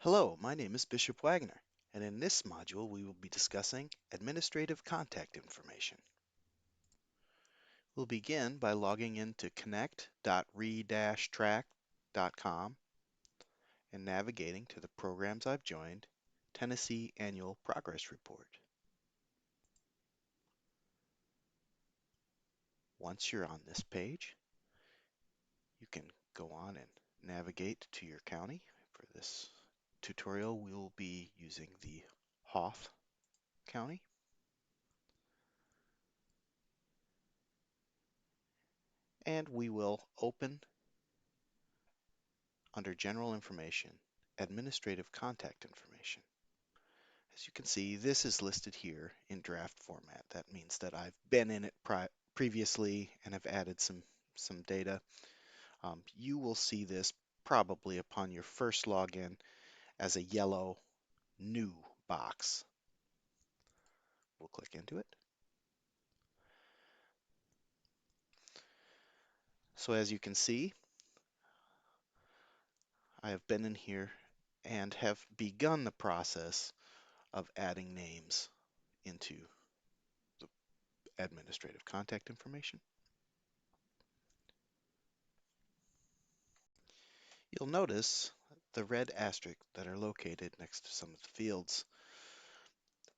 Hello, my name is Bishop Wagner, and in this module we will be discussing administrative contact information. We'll begin by logging into connect.re-trac.com and navigating to the programs I've joined, Tennessee Annual Progress Report. Once you're on this page, you can go on and navigate to your county. For this tutorial, we will be using the Hoff County. And we will open under General Information, Administrative Contact Information. As you can see, this is listed here in draft format. That means that I've been in it previously and have added some data. You will see this probably upon your first login as a yellow new box. We'll click into it. So as you can see, I have been in here and have begun the process of adding names into the administrative contact information. You'll notice the red asterisks that are located next to some of the fields.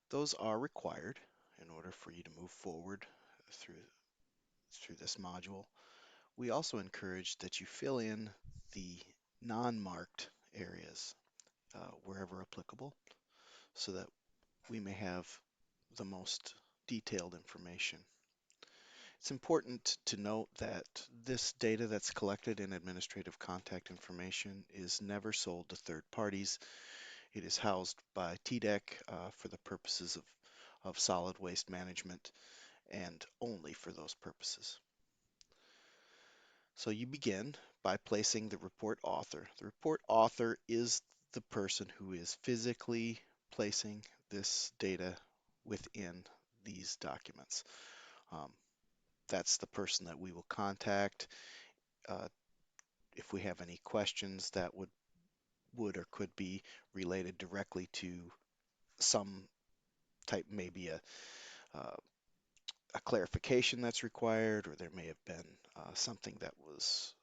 Those are required in order for you to move forward through this module. We also encourage that you fill in the non-marked areas wherever applicable so that we may have the most detailed information. It's important to note that this data that's collected in administrative contact information is never sold to third parties. It is housed by TDEC for the purposes of solid waste management and only for those purposes. So you begin by placing the report author. The report author is the person who is physically placing this data within these documents. That's the person that we will contact if we have any questions that would or could be related directly to some type, maybe uh, a clarification that's required, or there may have been something that was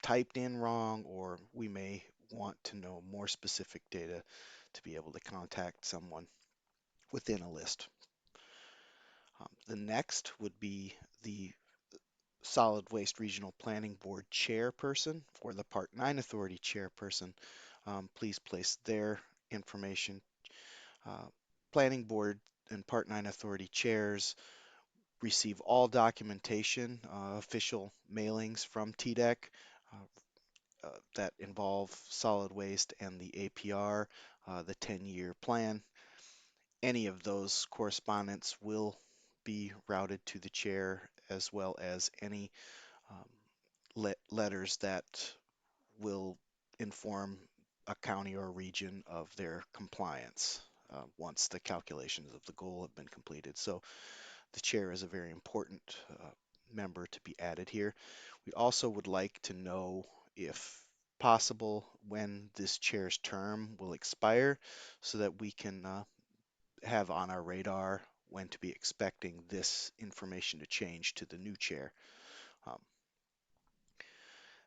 typed in wrong, or we may want to know more specific data to be able to contact someone within a list. The next would be the Solid Waste Regional Planning Board chairperson or the Part 9 Authority chairperson. Please place their information. Planning Board and Part 9 Authority chairs receive all documentation, official mailings from TDEC that involve solid waste and the APR, the 10-year plan. Any of those correspondence will be routed to the chair, as well as any letters that will inform a county or region of their compliance once the calculations of the goal have been completed. So the chair is a very important member to be added here. We also would like to know, if possible, when this chair's term will expire so that we can have on our radar when to be expecting this information to change to the new chair. Um,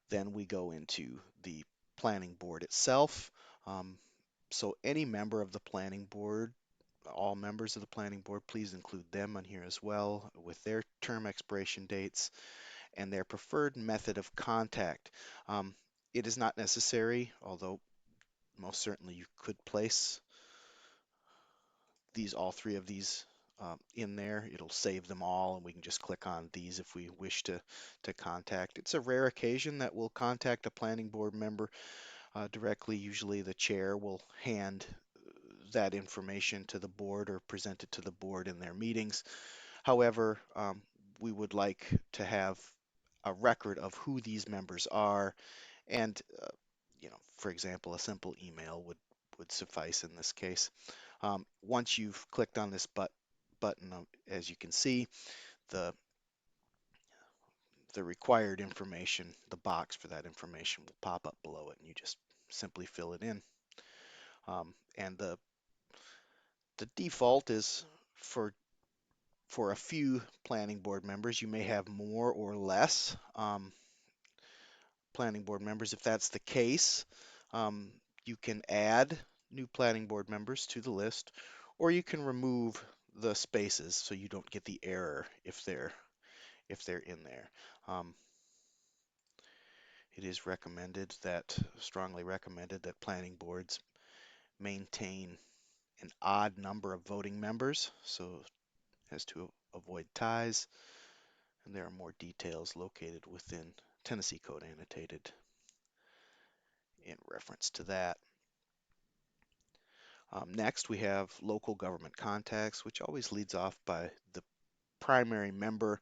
then we go into the planning board itself. Um, so any member of the planning board, all members of the planning board, please include them on here as well with their term expiration dates and their preferred method of contact. It is not necessary, although most certainly you could place all three of these in there. It'll save them all, and we can just click on these if we wish to contact. It's a rare occasion that we'll contact a planning board member directly. Usually the chair will hand that information to the board or present it to the board in their meetings. However, we would like to have a record of who these members are, and for example, a simple email would suffice in this case. Once you've clicked on this button, as you can see, the required information, the box for that information will pop up below it, and you just simply fill it in. And the default is for for a few planning board members. You may have more or less planning board members. If that's the case, um, you can add new planning board members to the list, or you can remove the spaces so you don't get the error if they're in there. Um, it is recommended that, strongly recommended that planning boards maintain an odd number of voting members so as to avoid ties, and there are more details located within Tennessee Code Annotated in reference to that. Next, we have local government contacts, which always leads off by the primary member,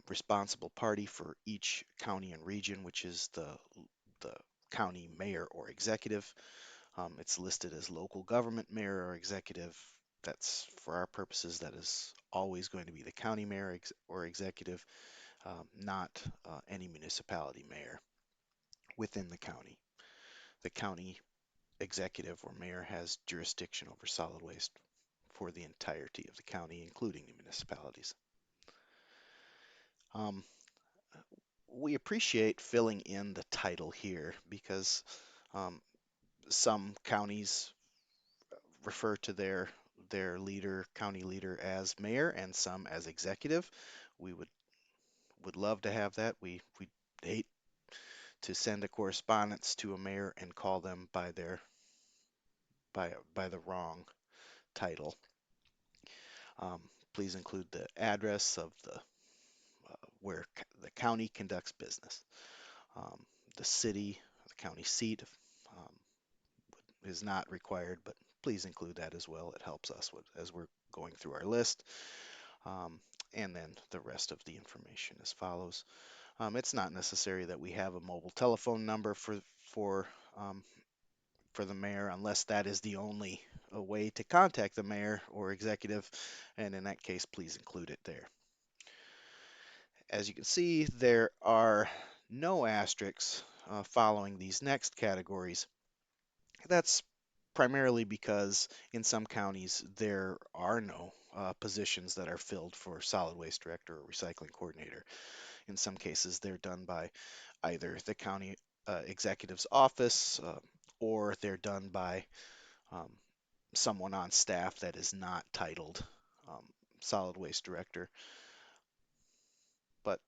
responsible party for each county and region, which is the county mayor or executive. It's listed as local government mayor or executive. That's, for our purposes, that is always going to be the county mayor or executive, not any municipality mayor within the county. The county executive or mayor has jurisdiction over solid waste for the entirety of the county, including the municipalities. Um, we appreciate filling in the title here because um, some counties refer to their leader, county leader, as mayor, and some as executive. We would love to have that. We hate to send a correspondence to a mayor and call them by by the wrong title. Um, please include the address of the where the county conducts business. Um, the city, the county seat um, is not required, but please include that as well. It helps us as we're going through our list. Um, and then the rest of the information as follows. It's not necessary that we have a mobile telephone number um, for the mayor unless that is the only way to contact the mayor or executive, and in that case, please include it there. As you can see, there are no asterisks following these next categories. That's primarily because in some counties there are no positions that are filled for solid waste director or recycling coordinator. In some cases, they're done by either the county executive's office or they're done by um, someone on staff that is not titled um, solid waste director. But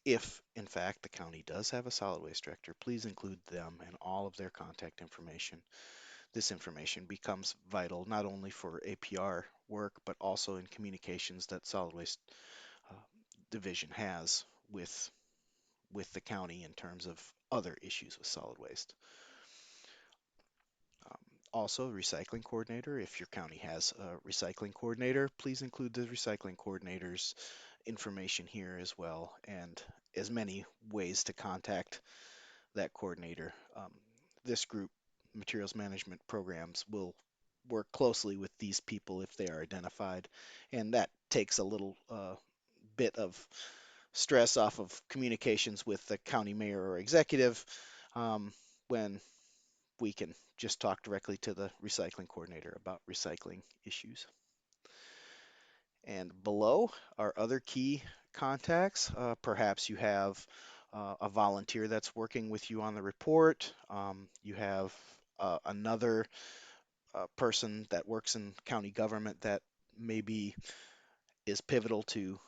if, in fact, the county does have a solid waste director, please include them and all of their contact information. This information becomes vital not only for APR work, but also in communications that solid waste uh, division has with the county in terms of other issues with solid waste. Um, Also, recycling coordinator. If your county has a recycling coordinator, please include the recycling coordinator's information here as well, and as many ways to contact that coordinator. This group, materials management programs, will work closely with these people if they are identified, and that takes a little bit of stress off of communications with the county mayor or executive when we can just talk directly to the recycling coordinator about recycling issues. And below are other key contacts. Perhaps you have a volunteer that's working with you on the report. You have another person that works in county government that maybe is pivotal to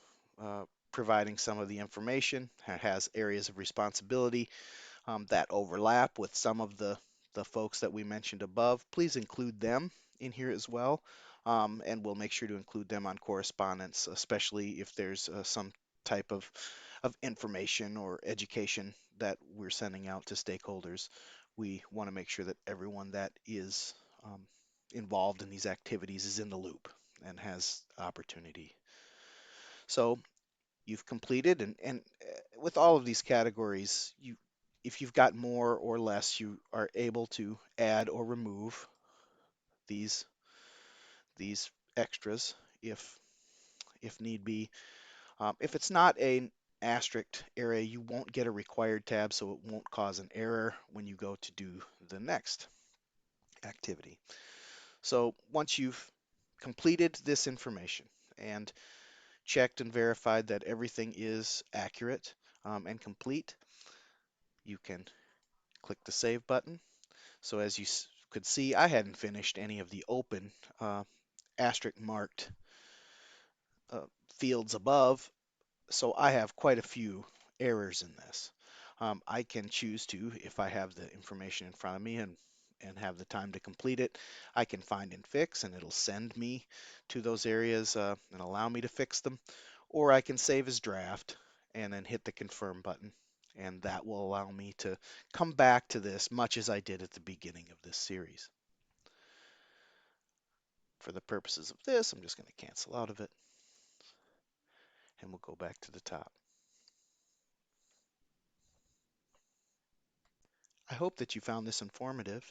uh, providing some of the information, has areas of responsibility that overlap with some of the folks that we mentioned above. Please include them in here as well. And we'll make sure to include them on correspondence, especially if there's some type of information or education that we're sending out to stakeholders. We want to make sure that everyone that is involved in these activities is in the loop and has opportunity. So you've completed and with all of these categories, if you've got more or less, you are able to add or remove these extras if need be. If it's not asterisk area, you won't get a required tab, so it won't cause an error when you go to do the next activity. So once you've completed this information and checked and verified that everything is accurate and complete, you can click the Save button. So as you could see, I hadn't finished any of the open asterisk marked uh, fields above, so I have quite a few errors in this. I can choose to, if I have the information in front of me and have the time to complete it, I can find and fix, and it'll send me to those areas and allow me to fix them. Or I can save as draft and then hit the confirm button, and that will allow me to come back to this much as I did at the beginning of this series. For the purposes of this, I'm just going to cancel out of it, and we'll go back to the top. I hope that you found this informative.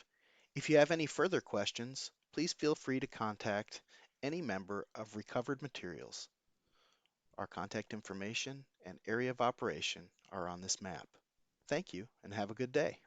If you have any further questions, please feel free to contact any member of Recovered Materials. Our contact information and area of operation are on this map. Thank you and have a good day.